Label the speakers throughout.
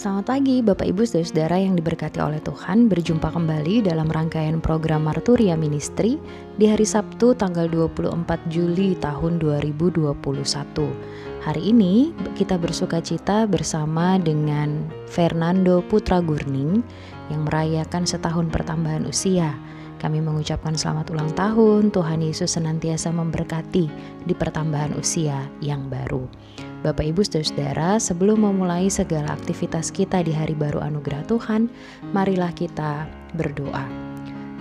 Speaker 1: Selamat pagi Bapak Ibu Saudara yang diberkati oleh Tuhan. Berjumpa kembali dalam rangkaian program Marturia Ministry di hari Sabtu tanggal 24 Juli tahun 2021. Hari ini kita bersukacita bersama dengan Fernando Putra Gurning yang merayakan setahun pertambahan usia. Kami mengucapkan selamat ulang tahun, Tuhan Yesus senantiasa memberkati di pertambahan usia yang baru. Bapak Ibu Saudara, sebelum memulai segala aktivitas kita di hari baru anugerah Tuhan, marilah kita berdoa.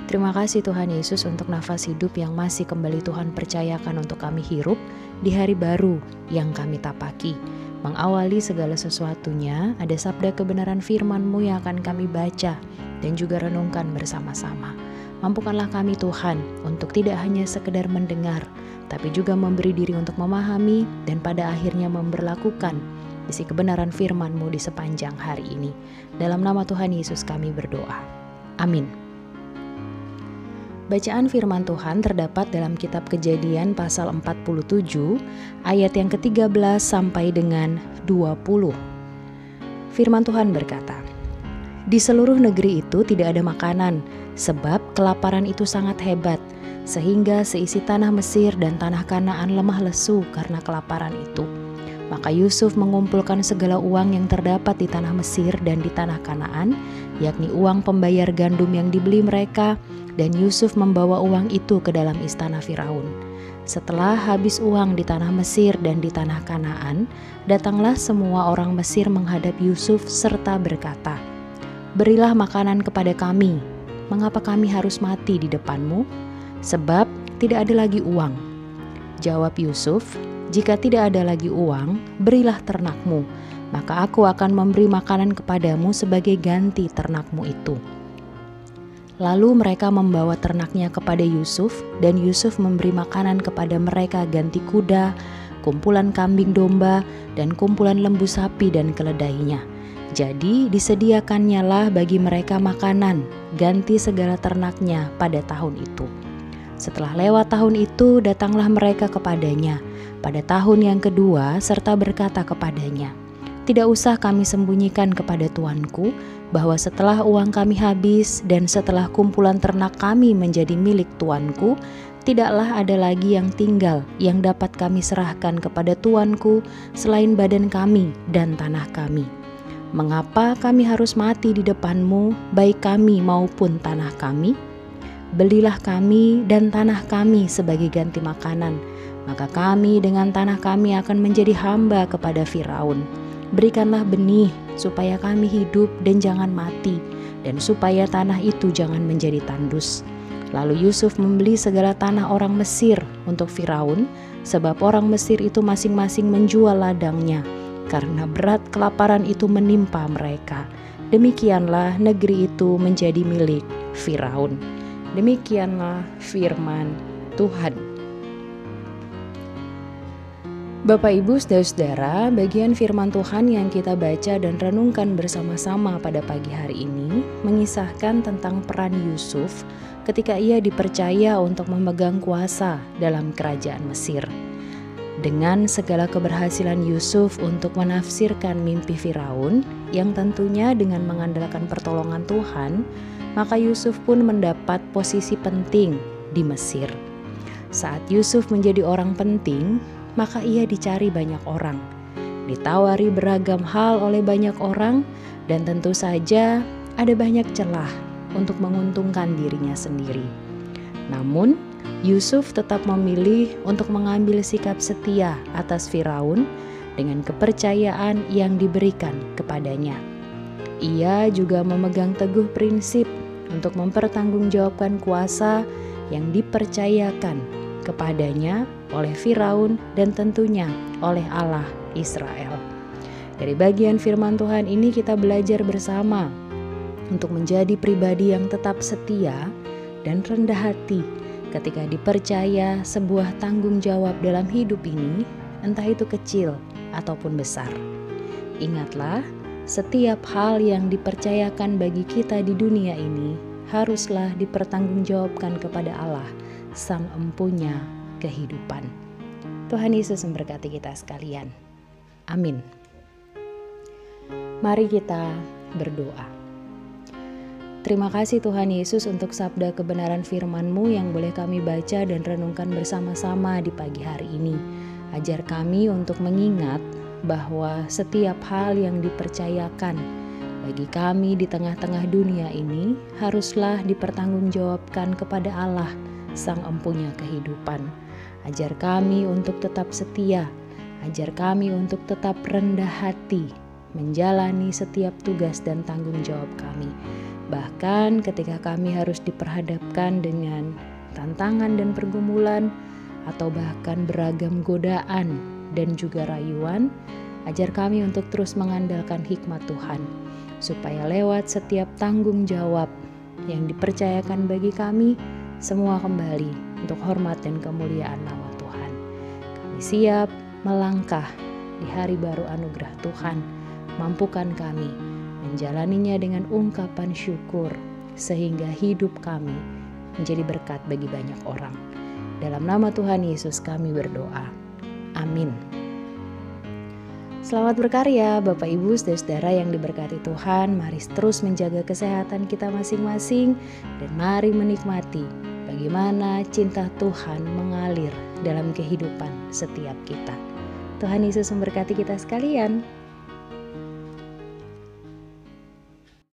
Speaker 1: Terima kasih Tuhan Yesus untuk nafas hidup yang masih kembali Tuhan percayakan untuk kami hirup di hari baru yang kami tapaki. Mengawali segala sesuatunya, ada sabda kebenaran firman-Mu yang akan kami baca dan juga renungkan bersama-sama. Mampukanlah kami Tuhan untuk tidak hanya sekedar mendengar, tapi juga memberi diri untuk memahami dan pada akhirnya memberlakukan isi kebenaran firman-Mu di sepanjang hari ini. Dalam nama Tuhan Yesus kami berdoa. Amin. Bacaan firman Tuhan terdapat dalam kitab Kejadian pasal 47 ayat yang ke-13 sampai dengan 20. Firman Tuhan berkata, "Di seluruh negeri itu tidak ada makanan, sebab kelaparan itu sangat hebat, sehingga seisi tanah Mesir dan tanah Kanaan lemah lesu karena kelaparan itu. Maka Yusuf mengumpulkan segala uang yang terdapat di tanah Mesir dan di tanah Kanaan, yakni uang pembayar gandum yang dibeli mereka, dan Yusuf membawa uang itu ke dalam istana Firaun. Setelah habis uang di tanah Mesir dan di tanah Kanaan, datanglah semua orang Mesir menghadap Yusuf serta berkata, 'Berilah makanan kepada kami. Mengapa kami harus mati di depanmu? Sebab tidak ada lagi uang.' Jawab Yusuf, 'Jika tidak ada lagi uang, berilah ternakmu, maka aku akan memberi makanan kepadamu sebagai ganti ternakmu itu.' Lalu mereka membawa ternaknya kepada Yusuf, dan Yusuf memberi makanan kepada mereka ganti kuda, kumpulan kambing domba, dan kumpulan lembu sapi dan keledainya. Jadi disediakannya lah bagi mereka makanan, ganti segala ternaknya pada tahun itu. Setelah lewat tahun itu, datanglah mereka kepadanya pada tahun yang kedua serta berkata kepadanya, 'Tidak usah kami sembunyikan kepada tuanku bahwa setelah uang kami habis dan setelah kumpulan ternak kami menjadi milik tuanku, tidaklah ada lagi yang tinggal yang dapat kami serahkan kepada tuanku selain badan kami dan tanah kami. Mengapa kami harus mati di depanmu, baik kami maupun tanah kami? Belilah kami dan tanah kami sebagai ganti makanan, maka kami dengan tanah kami akan menjadi hamba kepada Firaun. Berikanlah benih supaya kami hidup dan jangan mati, dan supaya tanah itu jangan menjadi tandus.' Lalu Yusuf membeli segala tanah orang Mesir untuk Firaun, sebab orang Mesir itu masing-masing menjual ladangnya, karena berat kelaparan itu menimpa mereka. Demikianlah negeri itu menjadi milik Firaun." Demikianlah firman Tuhan. Bapak Ibu Saudara-saudara, bagian firman Tuhan yang kita baca dan renungkan bersama-sama pada pagi hari ini mengisahkan tentang peran Yusuf ketika ia dipercaya untuk memegang kuasa dalam kerajaan Mesir. Dengan segala keberhasilan Yusuf untuk menafsirkan mimpi Firaun yang tentunya dengan mengandalkan pertolongan Tuhan, maka Yusuf pun mendapat posisi penting di Mesir. Saat Yusuf menjadi orang penting, maka ia dicari banyak orang, ditawari beragam hal oleh banyak orang, dan tentu saja ada banyak celah untuk menguntungkan dirinya sendiri. Namun, Yusuf tetap memilih untuk mengambil sikap setia atas Firaun dengan kepercayaan yang diberikan kepadanya. Ia juga memegang teguh prinsip untuk mempertanggungjawabkan kuasa yang dipercayakan kepadanya oleh Firaun dan tentunya oleh Allah Israel. Dari bagian firman Tuhan ini kita belajar bersama untuk menjadi pribadi yang tetap setia dan rendah hati ketika dipercaya sebuah tanggung jawab dalam hidup ini, entah itu kecil ataupun besar. Ingatlah, setiap hal yang dipercayakan bagi kita di dunia ini haruslah dipertanggungjawabkan kepada Allah, Sang Empunya kehidupan. Tuhan Yesus memberkati kita sekalian. Amin. Mari kita berdoa. Terima kasih Tuhan Yesus untuk sabda kebenaran firman-Mu yang boleh kami baca dan renungkan bersama-sama di pagi hari ini. Ajar kami untuk mengingat bahwa setiap hal yang dipercayakan bagi kami di tengah-tengah dunia ini haruslah dipertanggungjawabkan kepada Allah, Sang Empunya kehidupan. Ajar kami untuk tetap setia, ajar kami untuk tetap rendah hati, menjalani setiap tugas dan tanggung jawab kami. Bahkan ketika kami harus diperhadapkan dengan tantangan dan pergumulan, atau bahkan beragam godaan dan juga rayuan, ajar kami untuk terus mengandalkan hikmat Tuhan, supaya lewat setiap tanggung jawab yang dipercayakan bagi kami, semua kembali untuk hormat dan kemuliaan nama Tuhan. Kami siap melangkah di hari baru anugerah Tuhan. Mampukan kami menjalaninya dengan ungkapan syukur, sehingga hidup kami menjadi berkat bagi banyak orang. Dalam nama Tuhan Yesus kami berdoa. Amin. Selamat berkarya Bapak Ibu saudara yang diberkati Tuhan. Mari terus menjaga kesehatan kita masing-masing dan mari menikmati bagaimana cinta Tuhan mengalir dalam kehidupan setiap kita. Tuhan Yesus memberkati kita sekalian.